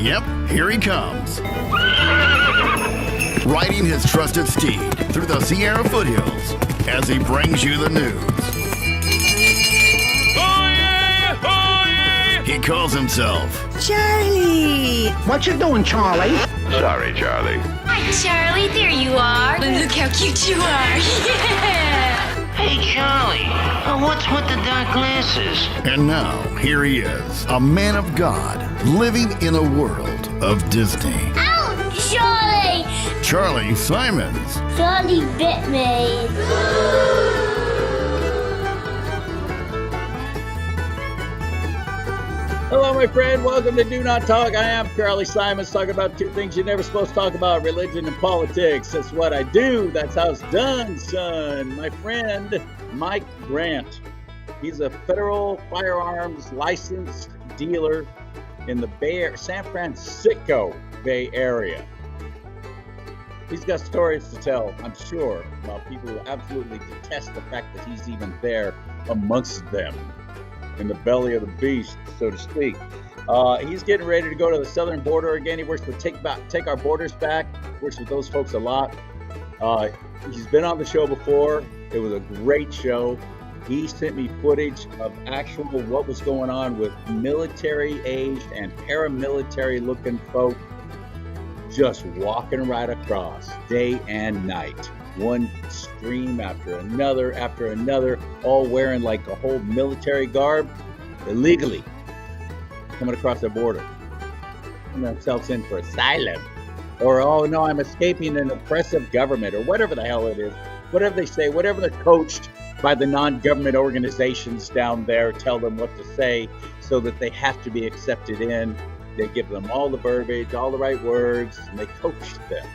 Yep, here he comes. Riding his trusted steed through the Sierra foothills as he brings you the news. Oh yeah! Oh yeah! He calls himself Charlie! What you doing, Charlie? Sorry, Charlie. Hi, Charlie. There you are. Look how cute you are. Yeah! Hey, Charlie. What's with the dark glasses? And now, here he is, a man of God, living in a world of Disney. Ow! Charlie! Charlie Simons. Charlie bit me. Hello, my friend. Welcome to Do Not Talk. I am Charlie Simons, talking about two things you're never supposed to talk about, religion and politics. That's what I do. That's how it's done, son. My friend, Mike Grant. He's a federal firearms licensed dealer in the San Francisco Bay Area. He's got stories to tell, I'm sure, about people who absolutely detest the fact that he's even there amongst them, in the belly of the beast, so to speak. He's getting ready to go to the southern border again. He works with Take Our Borders Back. Works with those folks a lot. He's been on the show before. It was a great show. He sent me footage of actual what was going on with military-aged and paramilitary-looking folk just walking right across day and night. One stream after another, all wearing like a whole military garb, illegally coming across the border, putting themselves in for asylum, or, oh no, I'm escaping an oppressive government, or whatever the hell it is, whatever they say, whatever they're coached by the non-government organizations down there tell them what to say so that they have to be accepted in. They give them all the verbiage, all the right words, and they coach them.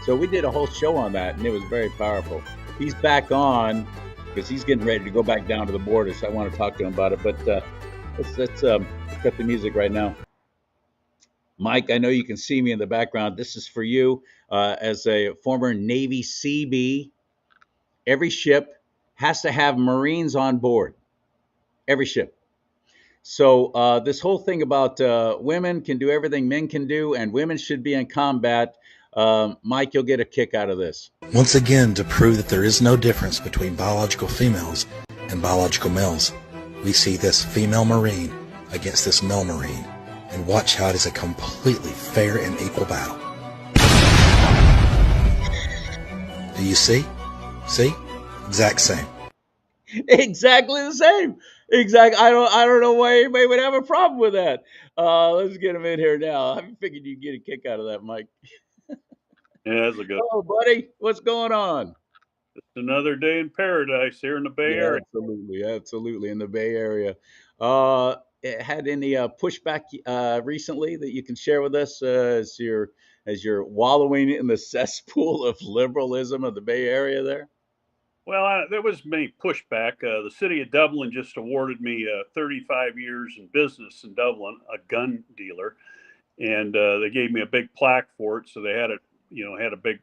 So we did a whole show on that, and it was very powerful. He's back on because he's getting ready to go back down to the border, so I want to talk to him about it. But let's cut the music right now. Mike, I know you can see me in the background. This is for you as a former Navy Seabee. Every ship has to have Marines on board. Every ship. So this whole thing about women can do everything men can do, and women should be in combat. Mike, you'll get a kick out of this. Once again, to prove that there is no difference between biological females and biological males, we see this female Marine against this male Marine, and watch how it is a completely fair and equal battle. Do you see? See? Exact same. Exactly the same. Exactly. I don't know why anybody would have a problem with that. Let's get him in here now. I figured you'd get a kick out of that, Mike. Yeah, that's a good. Oh, buddy, what's going on? It's another day in paradise here in the Bay Area. Absolutely, in the Bay Area. Had any pushback recently that you can share with us as you're wallowing in the cesspool of liberalism of the Bay Area there? Well, there was many pushback. The city of Dublin just awarded me 35 years in business in Dublin, a gun dealer, and they gave me a big plaque for it. So they had a big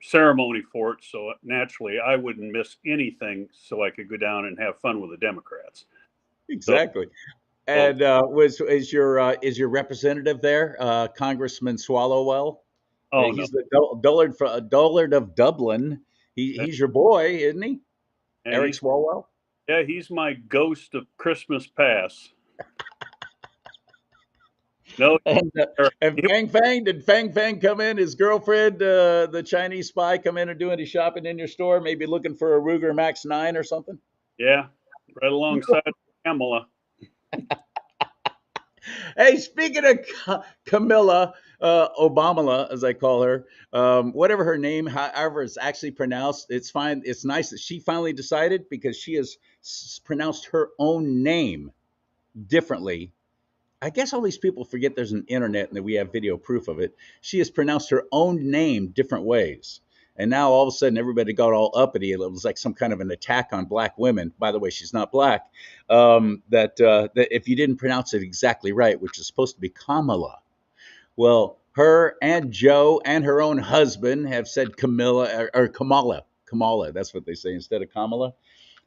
ceremony for it. So naturally, I wouldn't miss anything, so I could go down and have fun with the Democrats. Exactly. And is your representative there, Congressman Swalwell? Oh, he's no. the Dullard of Dublin. He's your boy, isn't he? And Eric Swalwell? Yeah, he's my ghost of Christmas past. No. And did Fang Fang come in? His girlfriend, the Chinese spy, come in and do any shopping in your store? Maybe looking for a Ruger Max 9 or something? Yeah, right alongside Kamala. Hey, speaking of Camilla, Obama, as I call her, whatever her name, however it's actually pronounced, it's fine. It's nice that she finally decided, because she has pronounced her own name differently. I guess all these people forget there's an internet and that we have video proof of it. She has pronounced her own name different ways. And now all of a sudden everybody got all uppity. It was like some kind of an attack on black women. By the way, she's not black. That if you didn't pronounce it exactly right, which is supposed to be Kamala. Well, her and Joe and her own husband have said Camilla or Kamala. Kamala, that's what they say instead of Kamala.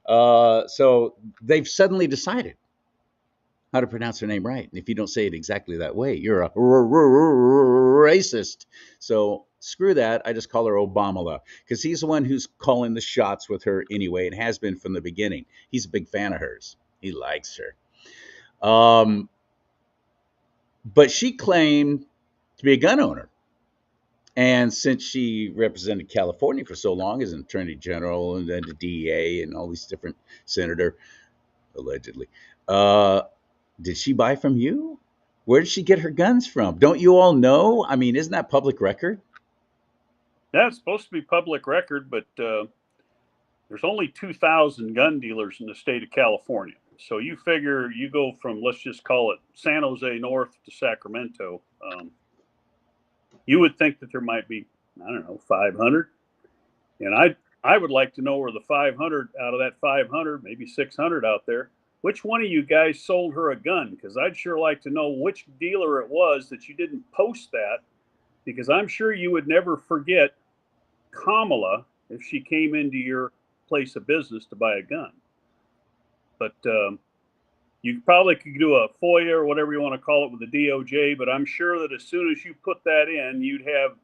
So they've suddenly decided. how to pronounce her name right. And if you don't say it exactly that way, you're a racist. So screw that. I just call her Obama because he's the one who's calling the shots with her anyway and has been from the beginning. He's a big fan of hers. He likes her. But she claimed to be a gun owner. And since she represented California for so long as an attorney general and then the DEA and all these different senator, allegedly, did she buy from you? Where did she get her guns from? Don't you all know? I mean, isn't that public record? That's supposed to be public record, but there's only 2,000 gun dealers in the state of California. So you figure you go from, let's just call it San Jose North to Sacramento. You would think that there might be, I don't know, 500. And I would like to know where the 500 out of that 500, maybe 600 out there, which one of you guys sold her a gun? Because I'd sure like to know which dealer it was that you didn't post that, because I'm sure you would never forget Kamala if she came into your place of business to buy a gun. But you probably could do a FOIA or whatever you want to call it with the DOJ, but I'm sure that as soon as you put that in, you'd have,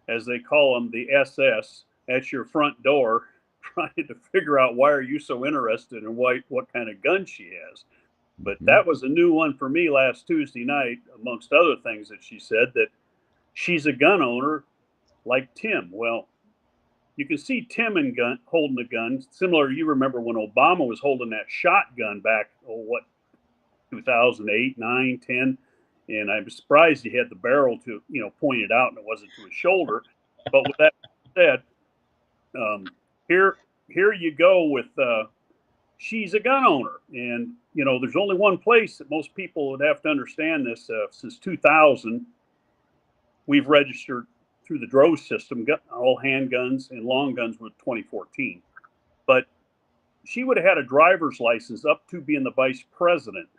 as they call them, the SS at your front door trying to figure out why are you so interested in what kind of gun she has. But that was a new one for me last Tuesday night, amongst other things that she said, that she's a gun owner like Tim. Well, you can see Tim holding a gun. Similar, you remember when Obama was holding that shotgun back, 2008, 9, 10. And I'm surprised he had the barrel to, pointed out and it wasn't to his shoulder. But with that said, here you go with she's a gun owner. And, there's only one place that most people would have to understand this. Since 2000, we've registered through the DROS system, all handguns and long guns with 2014. But she would have had a driver's license up to being the vice president,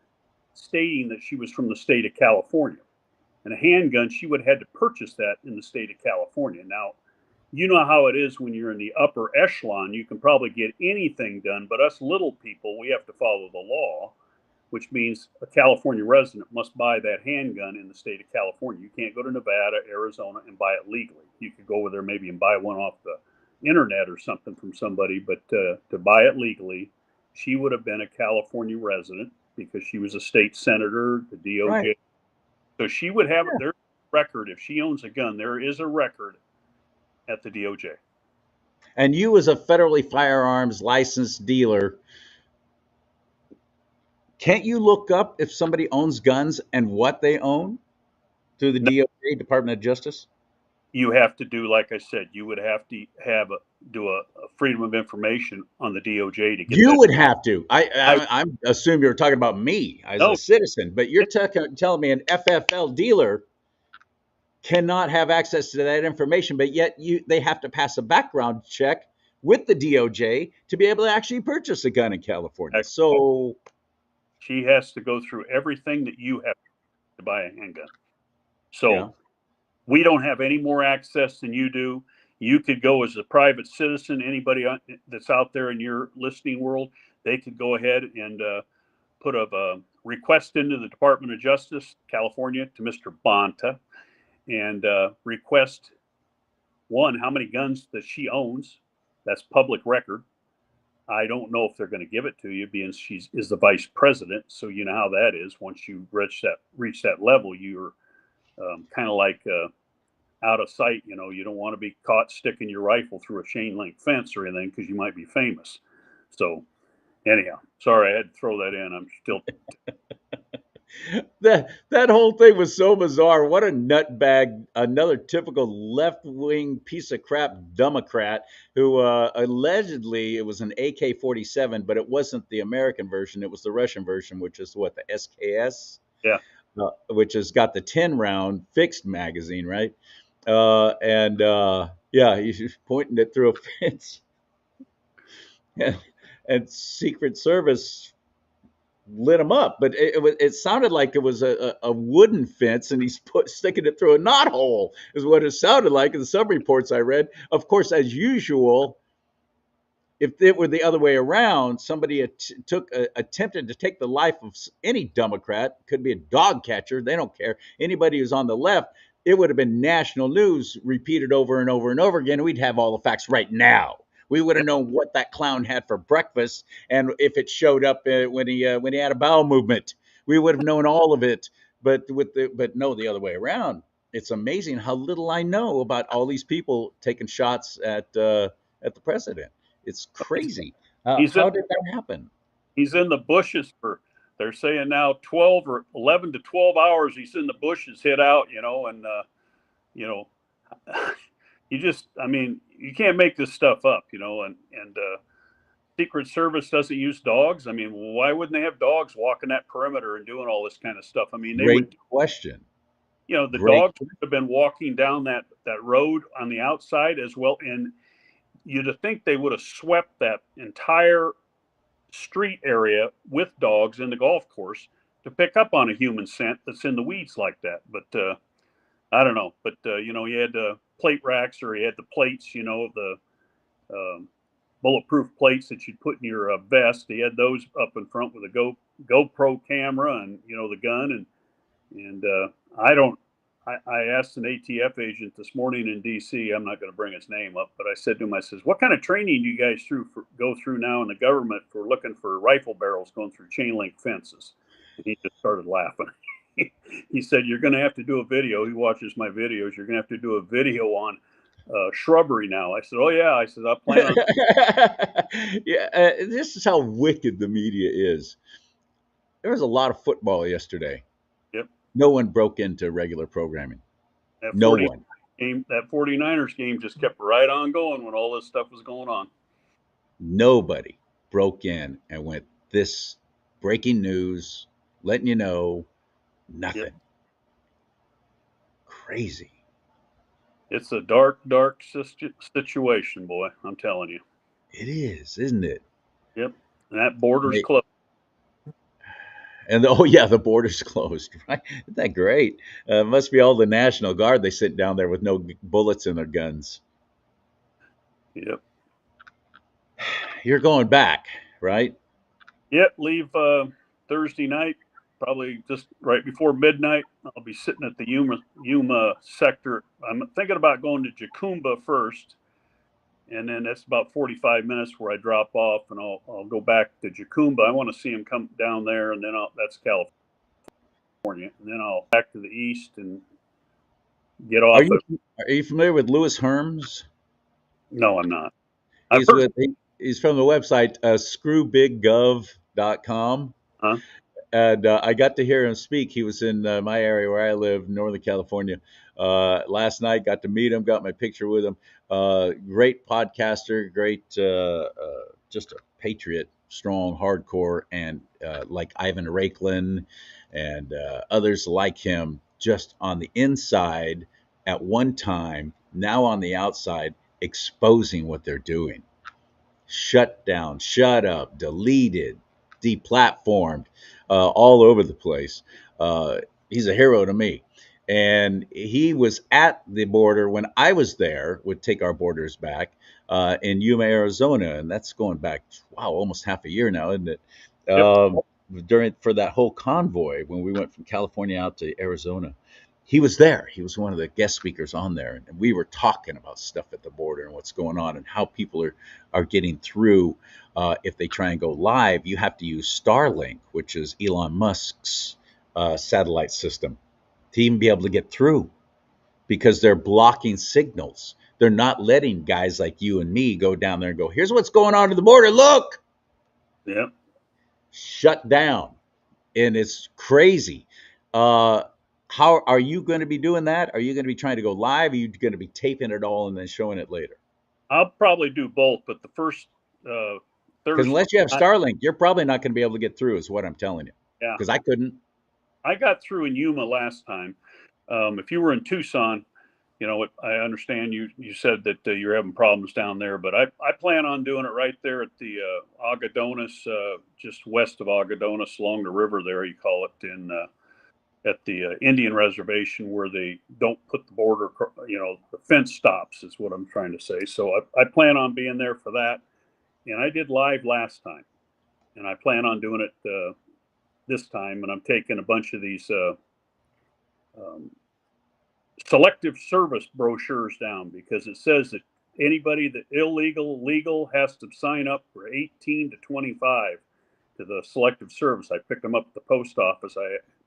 stating that she was from the state of California. And a handgun, she would have had to purchase that in the state of California. Now, you know how it is when you're in the upper echelon. You can probably get anything done, but us little people, we have to follow the law, which means a California resident must buy that handgun in the state of California. You can't go to Nevada, Arizona, and buy it legally. You could go over there maybe and buy one off the internet or something from somebody, but to buy it legally, she would have been a California resident because she was a state senator, the DOJ. Right. So she would have their record. If she owns a gun, there is a record at the DOJ. And you, as a federally firearms licensed dealer, can't you look up if somebody owns guns and what they own through the DOJ, Department of Justice? You have to do, like I said, you would have to do a freedom of information on the DOJ to get. You would have to. I assume you're talking about me as a citizen, but you're telling me an FFL dealer cannot have access to that information, but yet they have to pass a background check with the DOJ to be able to actually purchase a gun in California. So she has to go through everything that you have to buy a handgun. So we don't have any more access than you do. You could go as a private citizen. Anybody that's out there in your listening world, they could go ahead and put a request into the Department of Justice, California, to Mr. Bonta, and request, one, how many guns that she owns. That's public record. I don't know if they're going to give it to you, being she is the vice president. So you know how that is. Once you reach that level, you're kind of like out of sight. You don't want to be caught sticking your rifle through a chain link fence or anything because you might be famous. So anyhow, sorry, I had to throw that in. I'm still. That whole thing was so bizarre. What a nutbag! Another typical left-wing piece of crap Democrat who allegedly it was an AK-47, but it wasn't the American version. It was the Russian version, which is what, the SKS? Yeah. Which has got the 10-round fixed magazine, right? He's pointing it through a fence, and Secret Service lit him up, but it sounded like it was a wooden fence, and he's sticking it through a knothole is what it sounded like in some reports I read. Of course, as usual, If it were the other way around, somebody attempted to take the life of any Democrat, could be a dog catcher, they don't care. Anybody who's on the left, it would have been national news repeated over and over and over again. We'd have all the facts right now. We would have known what that clown had for breakfast, and if it showed up when he had a bowel movement, we would have known all of it. But no, the other way around. It's amazing how little I know about all these people taking shots at the president. It's crazy. How did that happen? He's in the bushes they're saying now 12 or 11 to 12 hours. He's in the bushes, hid out, and you can't make this stuff up, and Secret Service doesn't use dogs. I mean, why wouldn't they have dogs walking that perimeter and doing all this kind of stuff? I mean, Great question. The dogs would have been walking down that road on the outside as well. And you'd think they would have swept that entire street area with dogs in the golf course to pick up on a human scent that's in the weeds like that. But I don't know. But, you had plate racks, or you had the plates, the bulletproof plates that you'd put in your vest. He had those up in front with a GoPro camera and, the gun. And I asked an ATF agent this morning in D.C., I'm not going to bring his name up, but I said to him, I says, what kind of training do you guys go through now in the government for looking for rifle barrels going through chain link fences? And he just started laughing. He said, you're going to have to do a video. He watches my videos. You're going to have to do a video on shrubbery now. I said, oh, yeah. I said, I plan on. Yeah, this is how wicked the media is. There was a lot of football yesterday. Yep. No one broke into regular programming. That No one. That 49ers game just kept right on going when all this stuff was going on. Nobody broke in and went, this breaking news, letting you know, nothing. Yep. Crazy. It's a dark, dark situation, boy. I'm telling you. It is, isn't it? Yep. And that border's closed. And the border's closed, right? Isn't that great? Must be all the National Guard. They sit down there with no bullets in their guns. Yep. You're going back, right? Yep. Leave Thursday night, probably just right before midnight. I'll be sitting at the Yuma sector. I'm thinking about going to Jacumba first, and then that's about 45 minutes where I drop off, and I'll go back to Jacumba. I want to see him come down there, and then that's California, and then I'll back to the east and get off. Are you familiar with Louis Herms? No, I'm not. He's from the website screwbiggov.com. Huh? And I got to hear him speak. He was in my area where I live, Northern California. Last night, got to meet him, got my picture with him. Great podcaster, great, just a patriot, strong, hardcore, and like Ivan Raiklin and others like him, just on the inside at one time, now on the outside, exposing what they're doing. Shut down, shut up, deleted, deplatformed, all over the place. He's a hero to me. And he was at the border when I was there, would take our borders back, in Yuma, Arizona. And that's going back, almost half a year now, isn't it? Yep. For that whole convoy, when we went from California out to Arizona, he was there. He was one of the guest speakers on there. And we were talking about stuff at the border and what's going on and how people are getting through. If they try and go live, you have to use Starlink, which is Elon Musk's satellite system, to even be able to get through, because they're blocking signals. They're not letting guys like you and me go down there and go, here's what's going on at the border. Look. Yep. Shut down. And it's crazy. How are you going to be doing that? Are you going to be trying to go live? Are you going to be taping it all and then showing it later? I'll probably do both, but the first Thursday, Thursday, unless you have Starlink, you're probably not going to be able to get through, is what I'm telling you. Yeah. Because I couldn't. I got through in Yuma last time. If you were in Tucson, I understand you said that you're having problems down there, but I plan on doing it right there at the Agadonis, just west of Agadonis, along the river there, you call it, at the Indian reservation, where they don't put the border, the fence stops is what I'm trying to say. So I plan on being there for that. and I did live last time, and I plan on doing it this time. And I'm taking a bunch of these selective service brochures down because it says that anybody that legal has to sign up for 18 to 25 to the selective service. I picked them up at the post office.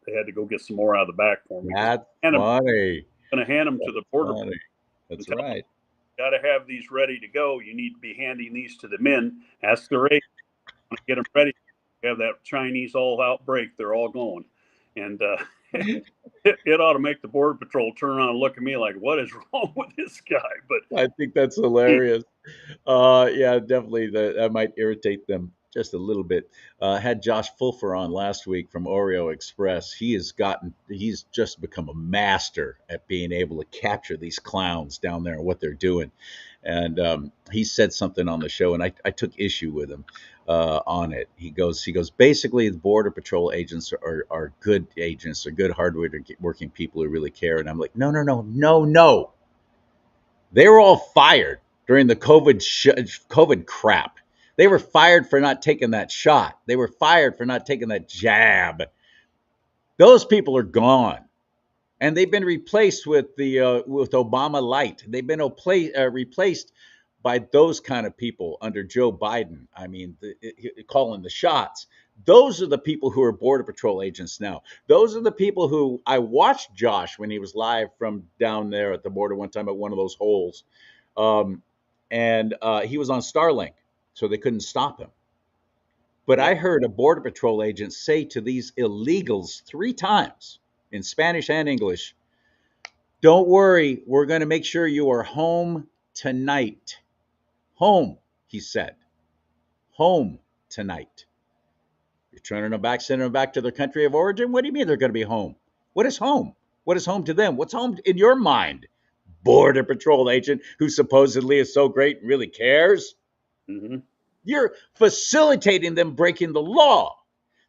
They had to go get some more out of the back for me. That's funny. I'm going to hand them to the border. Funny. That's right. Got to have these ready to go. You need to be handing these to the men. Ask their age. Get them ready. You have that Chinese all outbreak. They're all going. And it ought to make the Border Patrol turn around and look at me like, what is wrong with this guy? But I think that's hilarious. Yeah, definitely. That might irritate them just a little bit. Had Josh Fulfer on last week from Oreo Express. He's just become a master at being able to capture these clowns down there and what they're doing. And he said something on the show, and I took issue with him on it. He goes, basically, the Border Patrol agents are good agents, are good, hard-working people who really care. And I'm like, no. They were all fired during the COVID crap. They were fired for not taking that shot. They were fired for not taking that jab. Those people are gone. And they've been replaced with Obama Light. They've been replaced by those kind of people under Joe Biden. I mean, calling the shots. Those are the people who are Border Patrol agents now. Those are the people who I watched Josh when he was live from down there at the border one time at one of those holes. And he was on Starlink, so they couldn't stop him. But I heard a Border Patrol agent say to these illegals 3 times, in Spanish and English, don't worry, we're going to make sure you are home tonight. Home, he said. Home tonight. You're turning them back, sending them back to their country of origin? What do you mean they're going to be home? What is home? What is home to them? What's home in your mind? Border Patrol agent who supposedly is so great and really cares? mm-hmm. You're facilitating them breaking the law.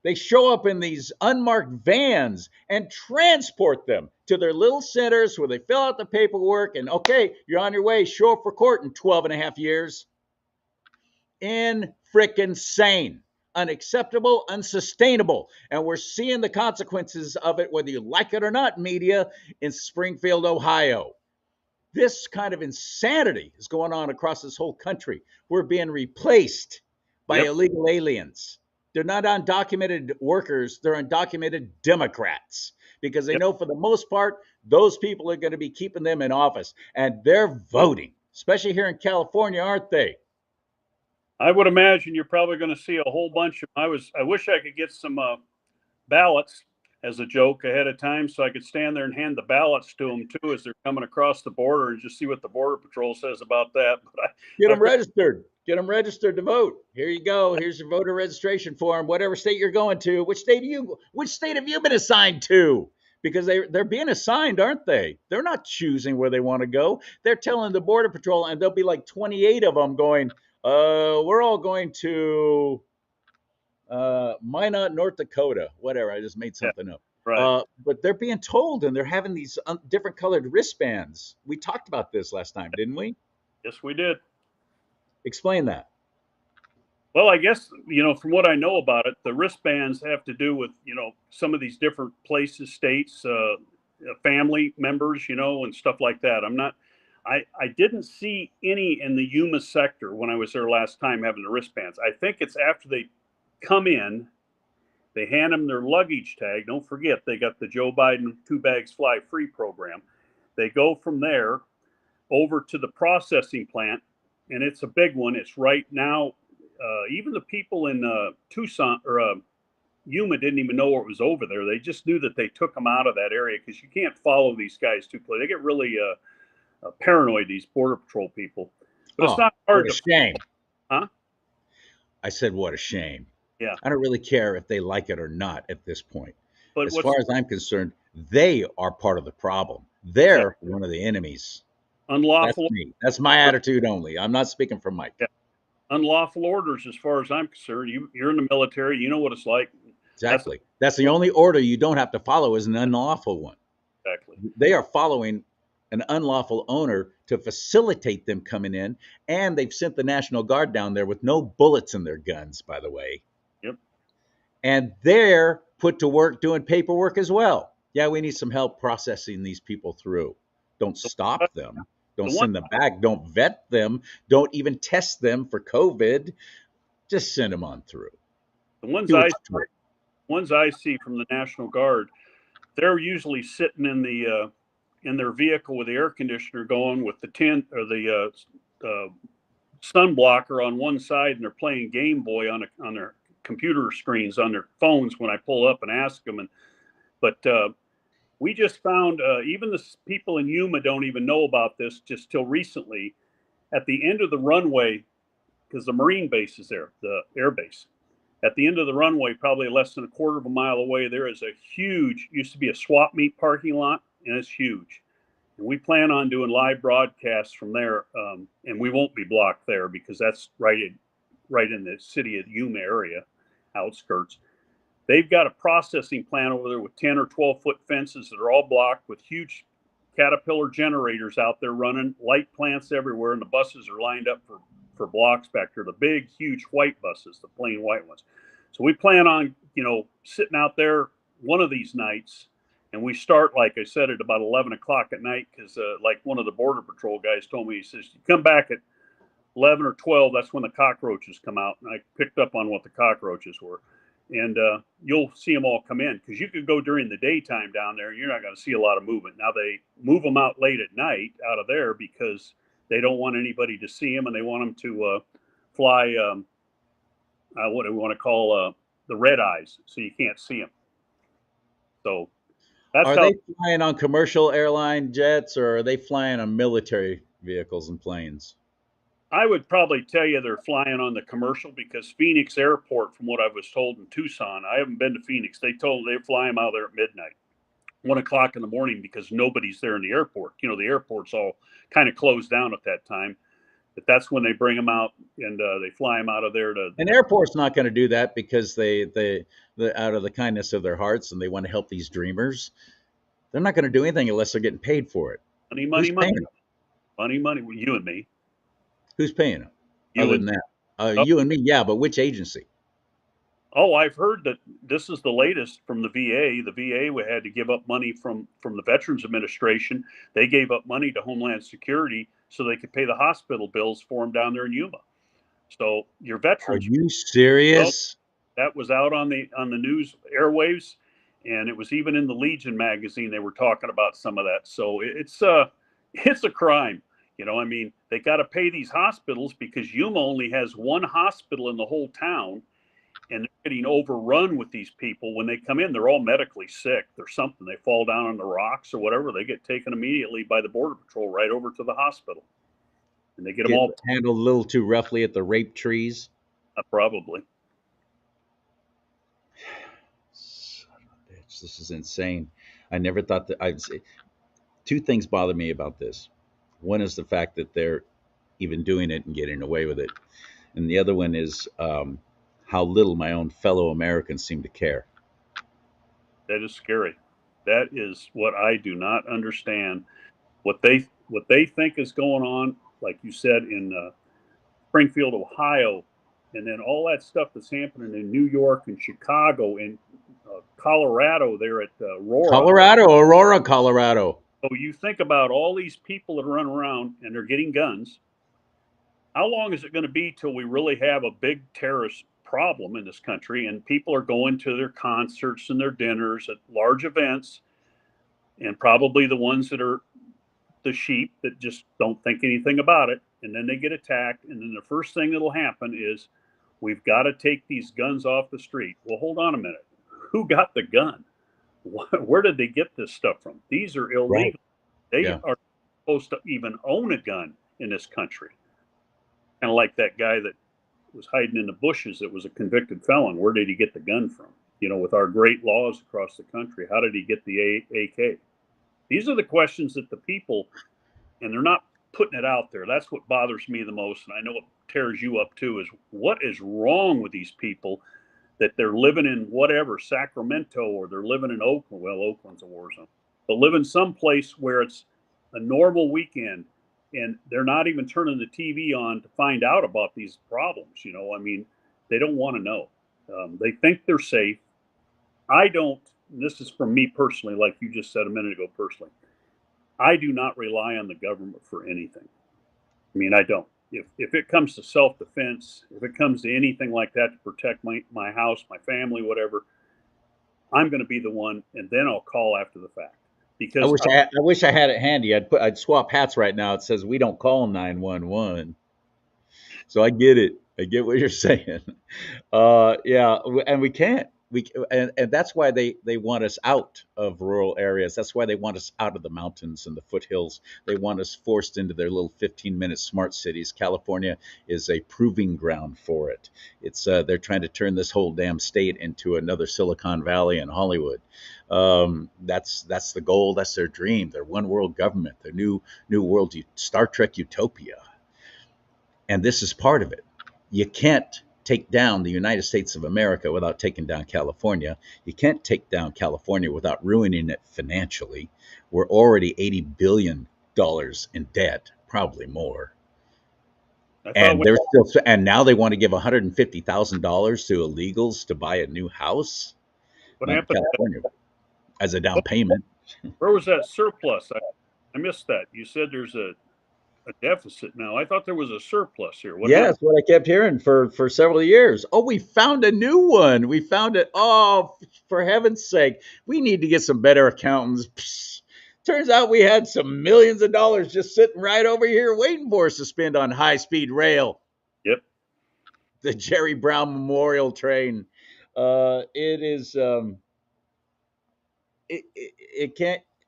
They show up in these unmarked vans and transport them to their little centers where they fill out the paperwork and, okay, you're on your way. Show up for court in 12 and a half years. Insane. Unacceptable, unsustainable. And we're seeing the consequences of it, whether you like it or not, media, in Springfield, Ohio. This kind of insanity is going on across this whole country. We're being replaced by illegal aliens. They're not undocumented workers. They're undocumented Democrats because they know for the most part, those people are going to be keeping them in office. And they're voting, especially here in California, aren't they? I would imagine you're probably going to see a whole bunch of. I wish I could get some ballots as a joke ahead of time so I could stand there and hand the ballots to them too as they're coming across the border and just see what the Border Patrol says about that. But get them registered. Get them registered to vote. Here you go. Here's your voter registration form. Whatever state you're going to. Which state have you been assigned to? Because they're being assigned, aren't they? They're not choosing where they want to go. They're telling the Border Patrol, and there'll be like 28 of them going, we're all going to Minot, North Dakota. Whatever. I just made something up. Right. But they're being told, and they're having these different colored wristbands. We talked about this last time, didn't we? Yes, we did. Explain that. Well, I guess, from what I know about it, the wristbands have to do with, some of these different places, states, family members, and stuff like that. I didn't see any in the Yuma sector when I was there last time having the wristbands. I think it's after they come in, they hand them their luggage tag. Don't forget, they got the Joe Biden 2 bags fly free program. They go from there over to the processing plant, and it's a big one. It's right now. Even the people in Tucson or Yuma didn't even know what was over there. They just knew that they took them out of that area because you can't follow these guys too close. They get really paranoid, these Border Patrol people. But it's not hard to. Shame. Huh? I said, what a shame. Yeah. I don't really care if they like it or not at this point. But as far as I'm concerned, they are part of the problem. They're one of the enemies. Unlawful. That's my attitude only. I'm not speaking for Mike. Yeah. Unlawful orders, as far as I'm concerned. You're in the military. You know what it's like. Exactly. That's the only order you don't have to follow is an unlawful one. Exactly. They are following an unlawful owner to facilitate them coming in, and they've sent the National Guard down there with no bullets in their guns, by the way. Yep. And they're put to work doing paperwork as well. Yeah, we need some help processing these people through. Don't stop them. Don't send them back. Don't vet them. Don't even test them for COVID. Just send them on through. The ones I see from the National Guard, they're usually sitting in their vehicle with the air conditioner going, with the tent or the sun blocker on one side, and they're playing Game Boy on their computer screens on their phones when I pull up and ask them. But we just found, even the people in Yuma don't even know about this just till recently. At the end of the runway, because the Marine base is there, the air base. At the end of the runway, probably less than a quarter of a mile away, there is a huge, used to be a swap meet parking lot, and it's huge. And we plan on doing live broadcasts from there, and we won't be blocked there because that's right in the city of Yuma area, outskirts. They've got a processing plant over there with 10 or 12-foot fences that are all blocked with huge Caterpillar generators out there running, light plants everywhere, and the buses are lined up for blocks back there, the big, huge white buses, the plain white ones. So we plan on, sitting out there one of these nights, and we start, like I said, at about 11 o'clock at night, because like one of the Border Patrol guys told me, he says, you come back at 11 or 12, that's when the cockroaches come out. And I picked up on what the cockroaches were. And you'll see them all come in, because you could go during the daytime down there and you're not going to see a lot of movement. Now they move them out late at night out of there because they don't want anybody to see them, and they want them to fly what do we want to call the red eyes, so you can't see them. So that's are they flying on commercial airline jets, or are they flying on military vehicles and planes? I would probably tell you they're flying on the commercial, because Phoenix Airport, from what I was told in Tucson, I haven't been to Phoenix, they fly them out there at midnight, 1 o'clock in the morning, because nobody's there in the airport. The airport's all kind of closed down at that time. But that's when they bring them out, and they fly them out of there to. An airport's not going to do that because they out of the kindness of their hearts, and they want to help these dreamers. They're not going to do anything unless they're getting paid for it. Money. Money. You and me. Who's paying them? Other than that, you and me, yeah. But which agency? Oh, I've heard that this is the latest from the VA. The VA had to give up money from the Veterans Administration. They gave up money to Homeland Security so they could pay the hospital bills for them down there in Yuma. So your veterans. Are you serious? Well, that was out on the news airwaves, and it was even in the Legion magazine. They were talking about some of that. So it's a crime. They got to pay these hospitals because Yuma only has one hospital in the whole town. And they're getting overrun with these people. When they come in, they're all medically sick. There's something. They fall down on the rocks or whatever. They get taken immediately by the Border Patrol right over to the hospital. And they get them all handled a little too roughly at the rape trees. Probably. Son of a bitch. This is insane. I never thought that I'd say. Two things bother me about this. One is the fact that they're even doing it and getting away with it. And the other one is how little my own fellow Americans seem to care. That is scary. That is what I do not understand. What they think is going on, like you said, in Springfield, Ohio, and then all that stuff that's happening in New York and Chicago and Colorado. There at Aurora, Colorado. So you think about all these people that run around and they're getting guns. How long is it going to be till we really have a big terrorist problem in this country, and people are going to their concerts and their dinners at large events, and probably the ones that are the sheep that just don't think anything about it, and then they get attacked, and then the first thing that'll happen is we've got to take these guns off the street. Well, hold on a minute. Who got the gun? Where did they get this stuff from? These are illegal. Right. They are supposed to even own a gun in this country. Kind of like that guy that was hiding in the bushes that was a convicted felon. Where did he get the gun from? With our great laws across the country, how did he get the AK? These are the questions that the people, and they're not putting it out there. That's what bothers me the most. And I know it tears you up too, is what is wrong with these people that they're living in whatever, Sacramento, or they're living in Oakland. Well, Oakland's a war zone, but living someplace where it's a normal weekend, and they're not even turning the TV on to find out about these problems. I mean, they don't want to know. They think they're safe. I don't. And this is from me personally, like you just said a minute ago. Personally, I do not rely on the government for anything. I mean, I don't. If it comes to self-defense, if it comes to anything like that to protect my house, my family, whatever, I'm going to be the one, and then I'll call after the fact. Because I wish I had it handy. I'd swap hats right now. It says we don't call 911. So I get it. I get what you're saying. Yeah, and we can't. And that's why they want us out of rural areas. That's why they want us out of the mountains and the foothills. They want us forced into their little 15-minute smart cities. California is a proving ground for it. It's they're trying to turn this whole damn state into another Silicon Valley and Hollywood. That's the goal. That's their dream. Their one world government. Their new world Star Trek utopia. And this is part of it. You can't take down the United States of America without taking down California. You can't take down California without ruining it financially. We're already $80 billion in debt, probably more. And now they want to give $150,000 to illegals to buy a new house. What happened in California as a down payment? Where was that surplus? I missed that. You said there's a deficit now. I thought there was a surplus here. That's what I kept hearing for several years. Oh, we found a new one. We found it. Oh, for heaven's sake, we need to get some better accountants. Psst. Turns out we had some millions of dollars just sitting right over here waiting for us to spend on high-speed rail. Yep. The Jerry Brown Memorial Train. It is.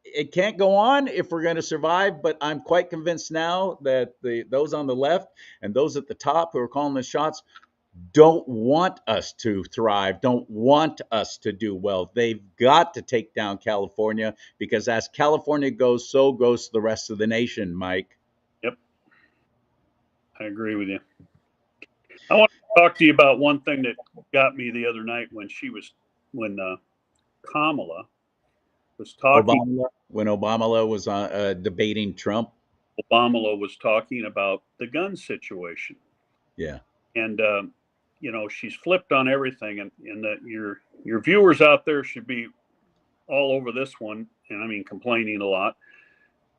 It can't go on if we're going to survive, but I'm quite convinced now that those on the left and those at the top who are calling the shots don't want us to thrive, don't want us to do well. They've got to take down California, because as California goes, so goes the rest of the nation, Mike. Yep. I agree with you. I want to talk to you about one thing that got me the other night when Kamala was talking. When Obama was debating Trump. Obama was talking about the gun situation. Yeah. And, she's flipped on everything. And that your viewers out there should be all over this one. And I mean, complaining a lot.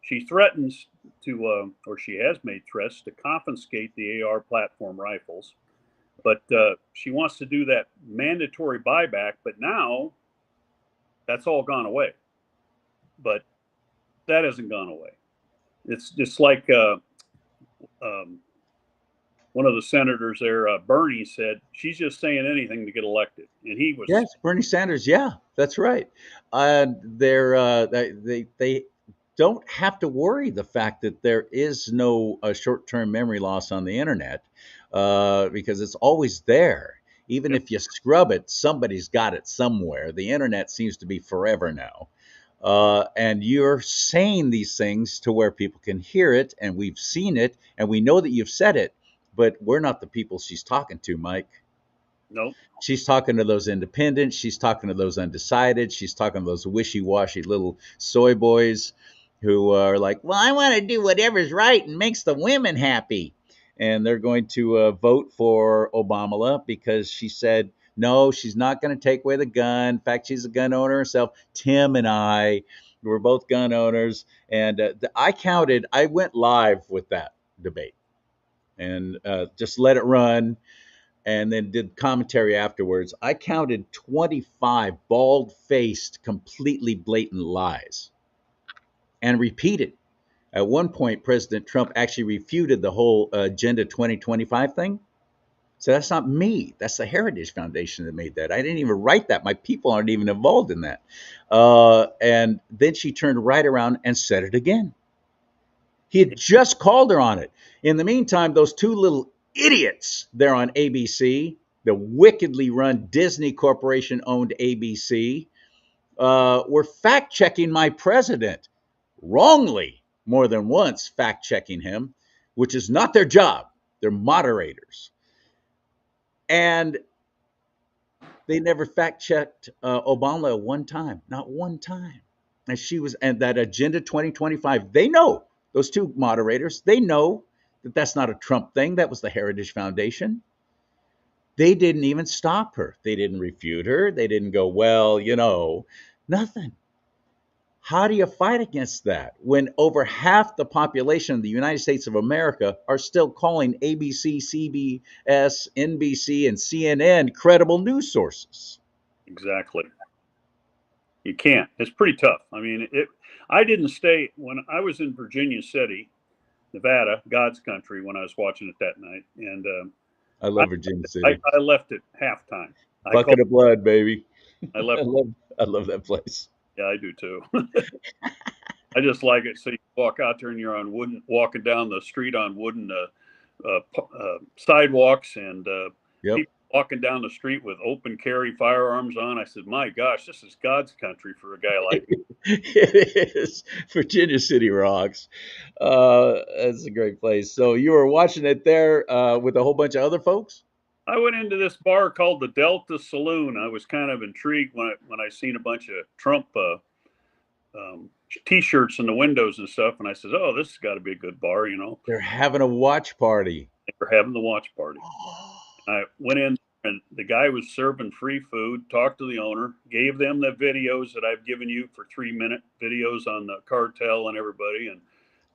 She threatens to, or she has made threats to confiscate the AR platform rifles. But she wants to do that mandatory buyback. But now that's all gone away. But that hasn't gone away. It's just like one of the senators there, Bernie, said, she's just saying anything to get elected. And he was. Yes, Bernie Sanders. Yeah, that's right. They don't have to worry the fact that there is no short-term memory loss on the internet because it's always there. Even if you scrub it, somebody's got it somewhere. The internet seems to be forever now. And you're saying these things to where people can hear it, and we've seen it, and we know that you've said it, but we're not the people she's talking to, Mike. No. She's talking to those independents. She's talking to those undecided. She's talking to those wishy-washy little soy boys who are like, well, I want to do whatever's right and makes the women happy. And they're going to vote for Obama because she said, no, she's not going to take away the gun. In fact, she's a gun owner herself. Tim and I were both gun owners. And I went live with that debate and just let it run and then did commentary afterwards. I counted 25 bald-faced, completely blatant lies and repeated. At one point, President Trump actually refuted the whole Agenda 2025 thing. So that's not me. That's the Heritage Foundation that made that. I didn't even write that. My people aren't even involved in that. And then she turned right around and said it again. He had just called her on it. In the meantime, those two little idiots there on ABC, the wickedly run Disney Corporation-owned ABC, were fact-checking my president wrongly more than once, fact-checking him, which is not their job. They're moderators. And they never fact-checked Obama one time, not one time. and she was, and that Agenda 2025, they know, those two moderators, they know that that's not a Trump thing. That was the Heritage Foundation. They didn't even stop her. They didn't refute her. They didn't go, well, nothing. How do you fight against that when over half the population of the United States of America are still calling ABC, CBS, NBC, and CNN credible news sources? Exactly. You can't. It's pretty tough. I mean, I didn't stay when I was in Virginia City, Nevada, God's country, when I was watching it that night. And I love Virginia City. I left at halftime. Bucket of blood, baby. I left. I love that place. Yeah, I do too. I just like it. So you walk out there and you're on walking down the street on wooden sidewalks, and people walking down the street with open carry firearms on. I said, my gosh, this is God's country for a guy like me. It is. Virginia City rocks. That's a great place. So you were watching it there with a whole bunch of other folks? I went into this bar called the Delta Saloon. I was kind of intrigued when I seen a bunch of Trump T-shirts in the windows and stuff, and I said, "Oh, this has got to be a good bar," They're having a watch party. They were having the watch party. I went in, and the guy was serving free food. Talked to the owner, gave them the videos that I've given you for 3-minute videos on the cartel and everybody, and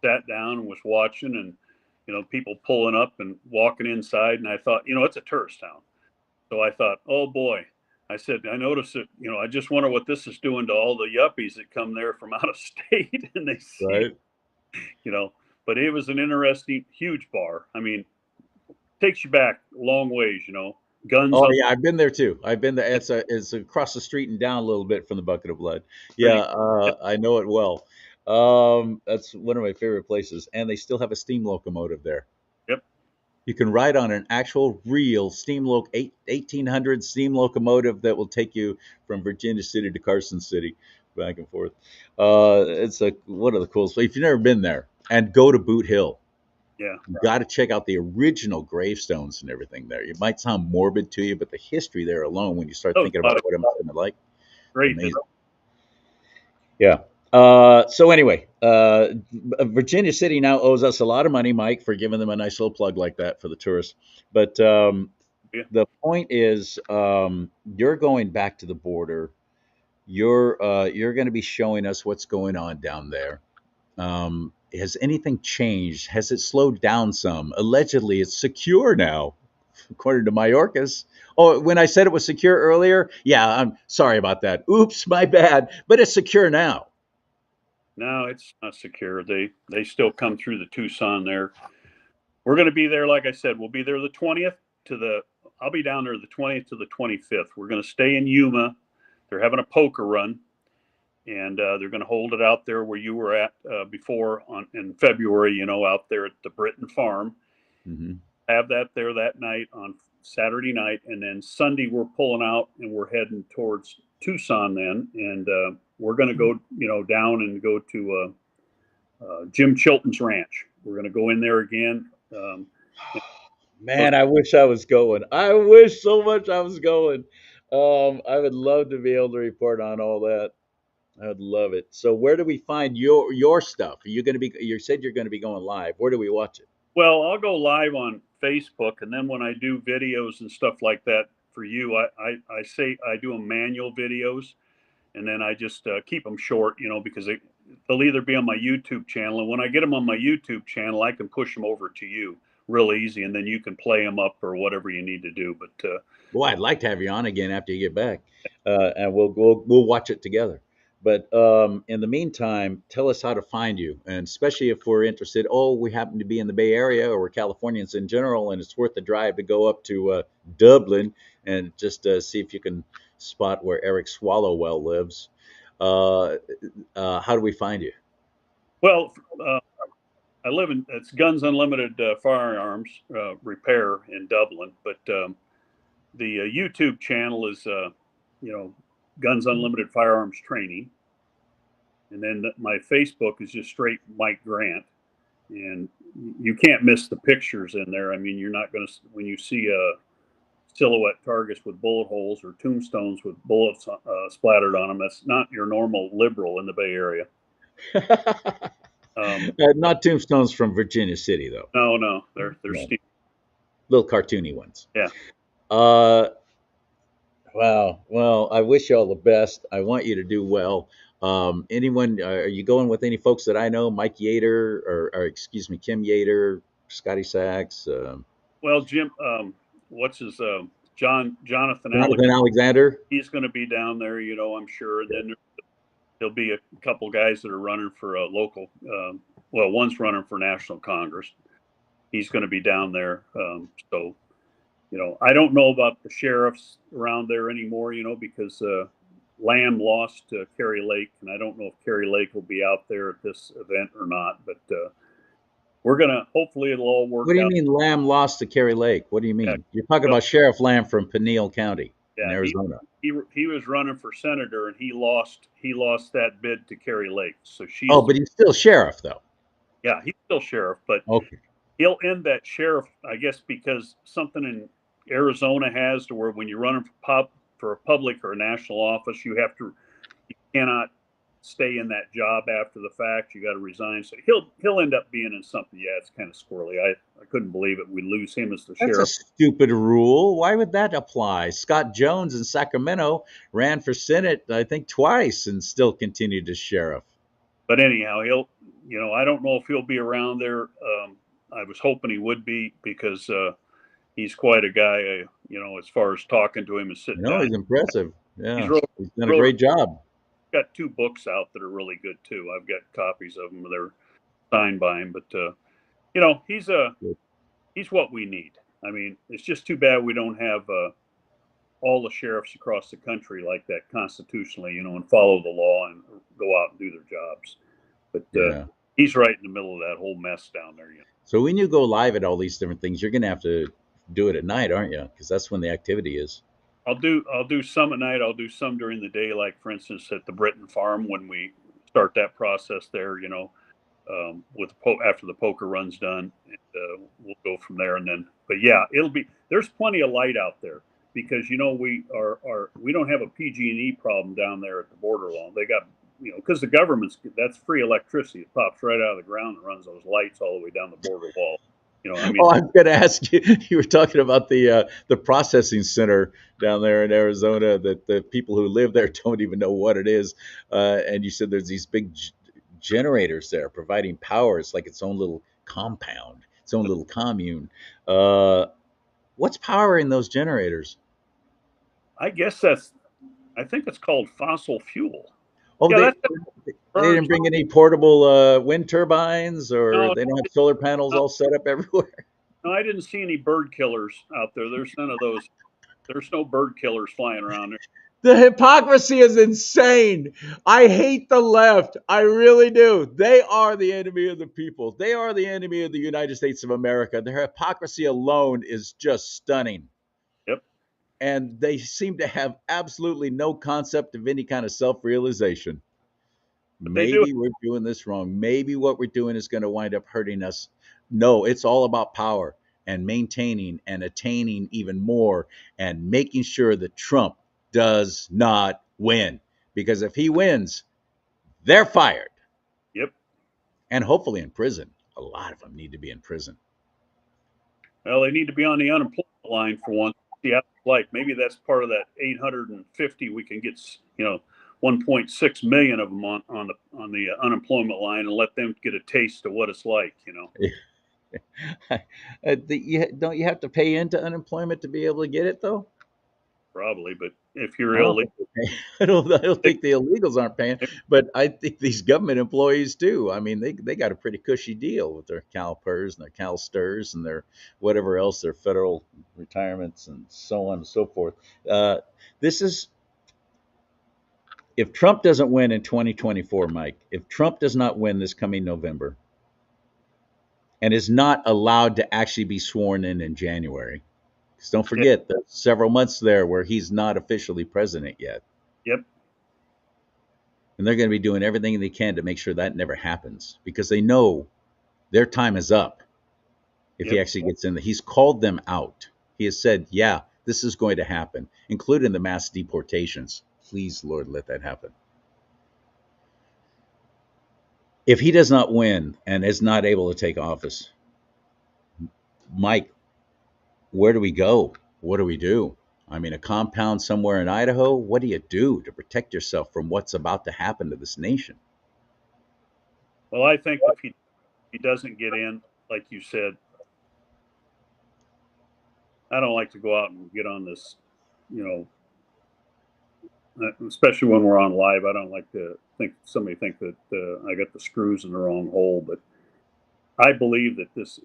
sat down and was watching and. People pulling up and walking inside. And I thought, it's a tourist town. So I thought, oh boy, I said, I noticed it, I just wonder what this is doing to all the yuppies that come there from out of state and they see, right. But it was an interesting, huge bar. I mean, takes you back a long ways, guns. Oh yeah. I've been there too. I've been there. It's across the street and down a little bit from the Bucket of Blood. Yeah. I know it well. That's one of my favorite places, and they still have a steam locomotive there. Yep. You can ride on an actual real 1800 steam locomotive that will take you from Virginia City to Carson City, back and forth. It's one of the coolest places. If you've never been there, and go to Boot Hill. Yeah. You got to check out the original gravestones and everything there. It might sound morbid to you, but the history there alone, when you start thinking about what it must have been like. Great. Yeah. So anyway, Virginia City now owes us a lot of money, Mike, for giving them a nice little plug like that for the tourists. But the point is, you're going back to the border. You're going to be showing us what's going on down there. Has anything changed? Has it slowed down some? Allegedly, it's secure now, according to Mayorkas. Oh, when I said it was secure earlier, yeah, I'm sorry about that. Oops, my bad. But it's secure now. No, it's not secure. They still come through the Tucson there. We're going to be there, like I said, we'll be there the 20th I'll be down there the 20th to the 25th. We're going to stay in Yuma. They're having a poker run, and they're going to hold it out there where you were at before in February, out there at the Britton Farm. Mm-hmm. Have that there that night on Saturday night, and then Sunday we're pulling out and we're heading towards Tucson then, and we're going to go, down and go to Jim Chilton's ranch. We're going to go in there again. Man, I wish I was going. I wish so much I was going. I would love to be able to report on all that. I would love it. So where do we find your stuff? Are you going to be? You said you're going to be going live. Where do we watch it? Well, I'll go live on Facebook, and then when I do videos and stuff like that for you, I say I do them manual videos. And then I just keep them short, because they'll either be on my YouTube channel. And when I get them on my YouTube channel, I can push them over to you real easy. And then you can play them up or whatever you need to do. But well, I'd like to have you on again after you get back, and we'll watch it together. But in the meantime, tell us how to find you. And especially if we're interested, we happen to be in the Bay Area, or we're Californians in general, and it's worth the drive to go up to Dublin and just see if you can spot where Eric Swallowwell lives. How do we find you? Well, I live it's Guns Unlimited Firearms Repair in Dublin, but the YouTube channel is Guns Unlimited Firearms Training, and then my Facebook is just straight Mike Grant, and you can't miss the pictures in there. I mean, you're not going to, when you see silhouette targets with bullet holes or tombstones with bullets splattered on them. That's not your normal liberal in the Bay Area. Not tombstones from Virginia City, though. No, they're Yeah. steep. Little cartoony ones. Yeah. Wow. Well, I wish you all the best. I want you to do well. Anyone? Are you going with any folks that I know? Mike Yater, or excuse me, Kim Yater, Scotty Sachs, Well, Jim, what's his Jonathan Alexander. He's going to be down there, I'm sure. And then there'll be a couple guys that are running for a local. Well, one's running for National Congress. He's going to be down there. So, I don't know about the sheriffs around there anymore, because Lamb lost to Kerry Lake, and I don't know if Kerry Lake will be out there at this event or not. But we're gonna hopefully it'll all work. What do you out. mean Lamb lost to Kerry Lake? What do you mean? Yeah. You're talking about Sheriff Lamb from Peniel County in Arizona. He was running for senator, and he lost that bid to Kerry Lake. So she's but he's still sheriff, though. Yeah, he's still sheriff, but Okay. he'll end that sheriff, I guess, because something in Arizona has to where when you're running for a public or a national office, you cannot stay in that job after the fact. You got to resign. So he'll end up being in something. Yeah, it's kind of squirrely. I couldn't believe it. We lose him as the That's sheriff. a stupid rule. Why would that apply? Scott Jones in Sacramento ran for Senate, I think, twice and still continued as sheriff. But anyhow, I don't know if he'll be around there. I was hoping he would be because he's quite a guy, as far as talking to him and sitting down. He's impressive. Yeah, He's done a great job. Got 2 books out that are really good too. I've got copies of them. They're signed by him, but he's what we need. I mean, it's just too bad we don't have all the sheriffs across the country like that constitutionally, and follow the law and go out and do their jobs. But he's right in the middle of that whole mess down there. So when you go live at all these different things, you're going to have to do it at night, aren't you? Because that's when the activity is. I'll do some at night. I'll do some during the day, like for instance at the Britton Farm when we start that process there. After the poker run's done, and we'll go from there. And then, but yeah, there's plenty of light out there because we don't have a PG&E problem down there at the border lawn. They got because the government's that's free electricity. It pops right out of the ground and runs those lights all the way down the border wall. I'm going to ask you. You were talking about the processing center down there in Arizona that the people who live there don't even know what it is, and you said there's these big generators there providing power. It's like its own little compound, its own little commune. What's powering those generators? I think it's called fossil fuel. Oh, yeah, they didn't bring any portable wind turbines, or they don't have solar panels all set up everywhere? No, I didn't see any bird killers out there. There's none of those. There's no bird killers flying around there. The hypocrisy is insane. I hate the left. I really do. They are the enemy of the people. They are the enemy of the United States of America. Their hypocrisy alone is just stunning. Yep. And they seem to have absolutely no concept of any kind of self-realization. Maybe we're doing this wrong. Maybe what we're doing is going to wind up hurting us. No, it's all about power and maintaining and attaining even more and making sure that Trump does not win. Because if he wins, they're fired. Yep. And hopefully in prison. A lot of them need to be in prison. Well, they need to be on the unemployment line for one. Yeah, maybe that's part of that 850 we can get, 1.6 million of them on the unemployment line and let them get a taste of what it's like, Don't you have to pay into unemployment to be able to get it, though? Probably, but if you're illegal, I don't think the illegals aren't paying, but I think these government employees do. I mean, they got a pretty cushy deal with their CalPERS and their CalSTRS and their whatever else, their federal retirements and so on and so forth. If Trump doesn't win in 2024, Mike, if Trump does not win this coming November and is not allowed to actually be sworn in January, because don't forget there's several months there where he's not officially president yet. Yep. And they're going to be doing everything they can to make sure that never happens because they know their time is up if he actually gets in. He's called them out. He has said, yeah, This is going to happen, including the mass deportations. Please, Lord, let that happen. If he does not win and is not able to take office, Mike, where do we go? What do we do? I mean, a compound somewhere in Idaho? What do you do to protect yourself from what's about to happen to this nation? Well, I think if he doesn't get in, like you said, I don't like to go out and get on this, especially when we're on live. I don't like to think that I got the screws in the wrong hole. But I believe that this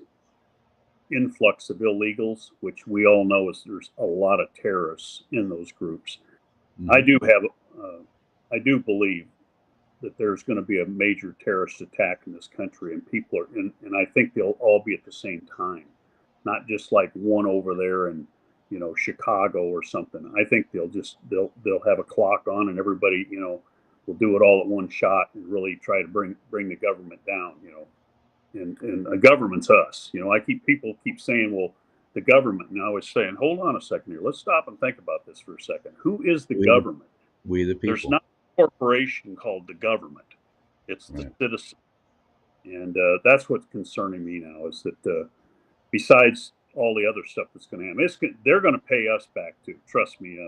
influx of illegals, which we all know there's a lot of terrorists in those groups. Mm-hmm. I do believe that there's going to be a major terrorist attack in this country, and people are, and I think they'll all be at the same time, not just like one over there in, Chicago or something. I think they'll have a clock on, and everybody, will do it all at one shot and really try to bring the government down, and the government's us. People keep saying, well, the government. And I was saying, hold on a second here. Let's stop and think about this for a second. Who is the government? We the people. There's not a corporation called the government. It's the citizen. And that's what's concerning me now is that besides all the other stuff that's going to happen, they're going to pay us back too. Trust me.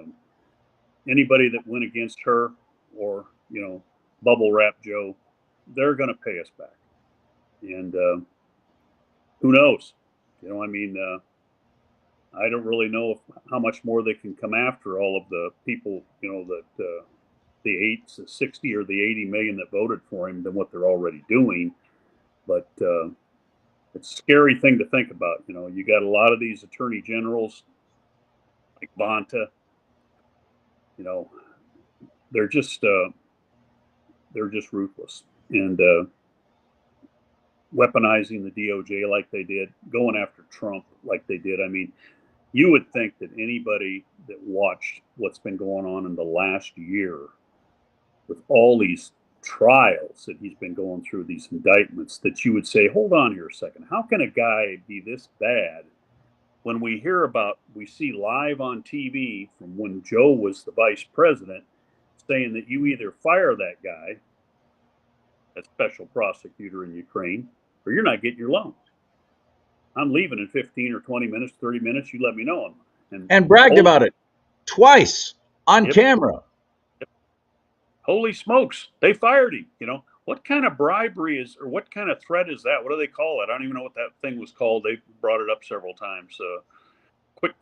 Anybody that went against her or, Bubble Wrap Joe, they're going to pay us back. And who knows? I don't really know how much more they can come after all of the people, that the 60 or the 80 million that voted for him than what they're already doing. But it's a scary thing to think about. You got a lot of these attorney generals like Bonta, they're just ruthless and weaponizing the DOJ like they did, going after Trump like they did. I mean, you would think that anybody that watched what's been going on in the last year with all these trials that he's been going through, these indictments, that you would say, hold on here a second. How can a guy be this bad when we see live on TV from when Joe was the vice president saying that you either fire that guy, that special prosecutor in Ukraine, or you're not getting your loan. I'm leaving in 15 or 20 minutes, 30 minutes. You let me know. And bragged about it twice on camera. Yep. Holy smokes. They fired him. What kind of bribery or what kind of threat is that? What do they call it? I don't even know what that thing was called. They brought it up several times. Quid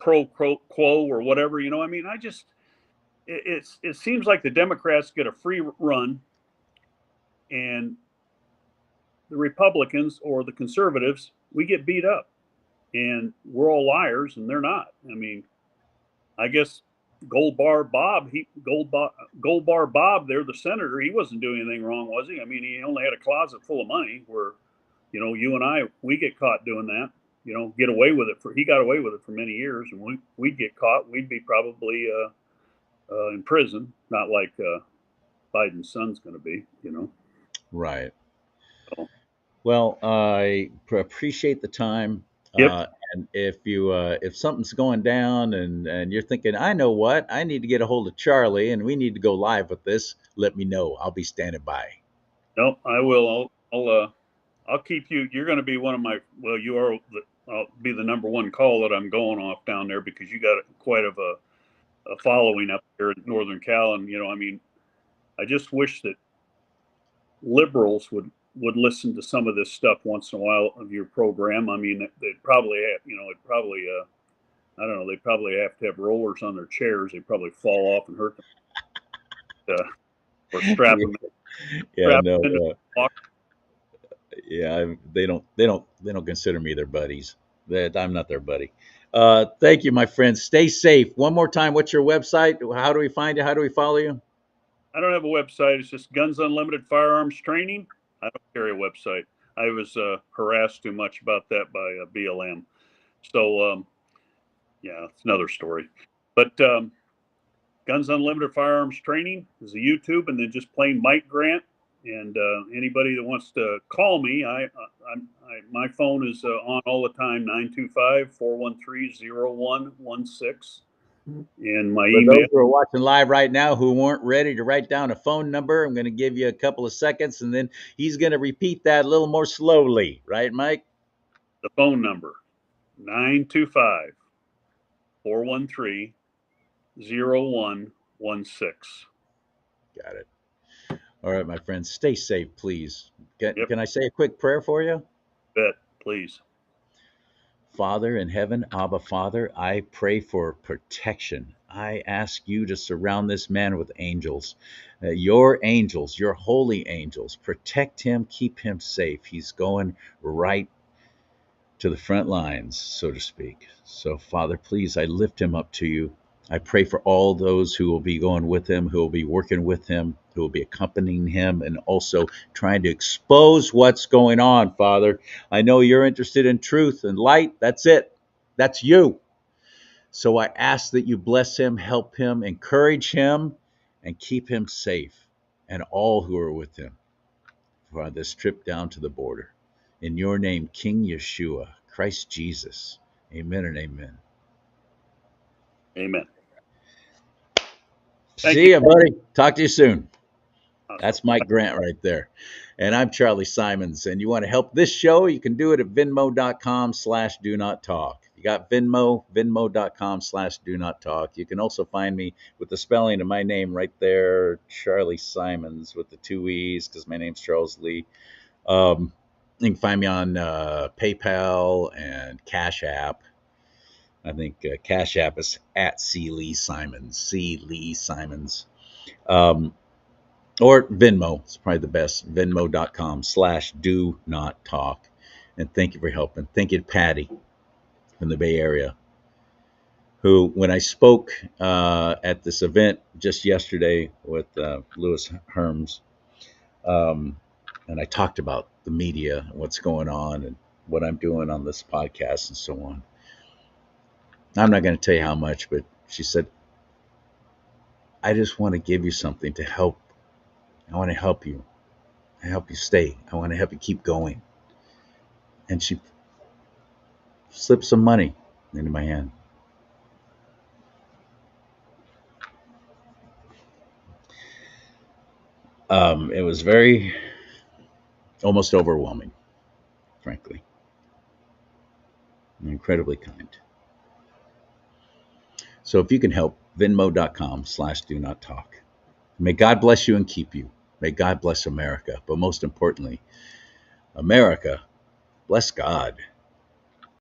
pro quo or whatever. It seems like the Democrats get a free run and the Republicans or the conservatives, we get beat up, and we're all liars, and they're not. I mean, I guess Gold Bar Bob, there, the senator, he wasn't doing anything wrong, was he? I mean, he only had a closet full of money. Where, you and I, we get caught doing that. Get away with it. He got away with it for many years, and we'd get caught. We'd be probably in prison, not like Biden's son's going to be. Right. Well, I appreciate the time. Yep. And if something's going down and you're thinking, I know what, I need to get a hold of Charlie and we need to go live with this, let me know. I'll be standing by. No, I will. I'll keep you. You're going to be one of my. Well, you are. I'll be the number one call that I'm going off down there because you got quite of a following up here in Northern Cal, and I just wish that liberals would listen to some of this stuff once in a while of your program. I mean, they'd probably have, I don't know, they probably have to have rollers on their chairs. They probably fall off and hurt them. Or strap them. Yeah, no. They don't consider me their buddies. I'm not their buddy. Thank you, my friends. Stay safe. One more time, what's your website? How do we find you? How do we follow you? I don't have a website. It's just Guns Unlimited Firearms Training. I don't carry a website. I was harassed too much about that by BLM. So, it's another story. But Guns Unlimited Firearms Training is a YouTube, and then just plain Mike Grant. And anybody that wants to call me, my phone is on all the time, 925-413-0116. And my For email. those who are watching live right now who weren't ready to write down a phone number, I'm going to give you a couple of seconds, and then he's going to repeat that a little more slowly. Right, Mike? The phone number, 925-413-0116. Got it. All right, my friends, stay safe, please. Yep. Can I say a quick prayer for you? Bet, please. Father in heaven, Abba Father, I pray for protection. I ask you to surround this man with angels, your holy angels. Protect him, keep him safe. He's going right to the front lines, so to speak. So, Father, please, I lift him up to you. I pray for all those who will be going with him, who will be working with him, who will be accompanying him, and also trying to expose what's going on, Father. I know you're interested in truth and light. That's it. That's you. So I ask that you bless him, help him, encourage him, and keep him safe, and all who are with him for this trip down to the border. In your name, King Yeshua, Christ Jesus. Amen and amen. Amen. See you, buddy. Talk to you soon. Awesome. That's Mike Grant right there. And I'm Charlie Simons. And you want to help this show, you can do it at venmo.com/do not talk. You got Venmo, venmo.com/do not talk. You can also find me with the spelling of my name right there, Charlie Simons with the 2 E's, because my name's Charles Lee. You can find me on PayPal and Cash App. I think Cash App is at C. Lee Simons. Or Venmo. It's probably the best. Venmo.com/do not talk. And thank you for helping. Thank you to Patty from the Bay Area, who, when I spoke at this event just yesterday with Louis Herms, and I talked about the media and what's going on and what I'm doing on this podcast and so on. I'm not going to tell you how much, but she said, I just want to give you something to help. I want to help you. I help you stay. I want to help you keep going. And she slipped some money into my hand. It was almost overwhelming, frankly. And incredibly kind. So if you can help, venmo.com/do not talk. May God bless you and keep you. May God bless America. But most importantly, America, bless God.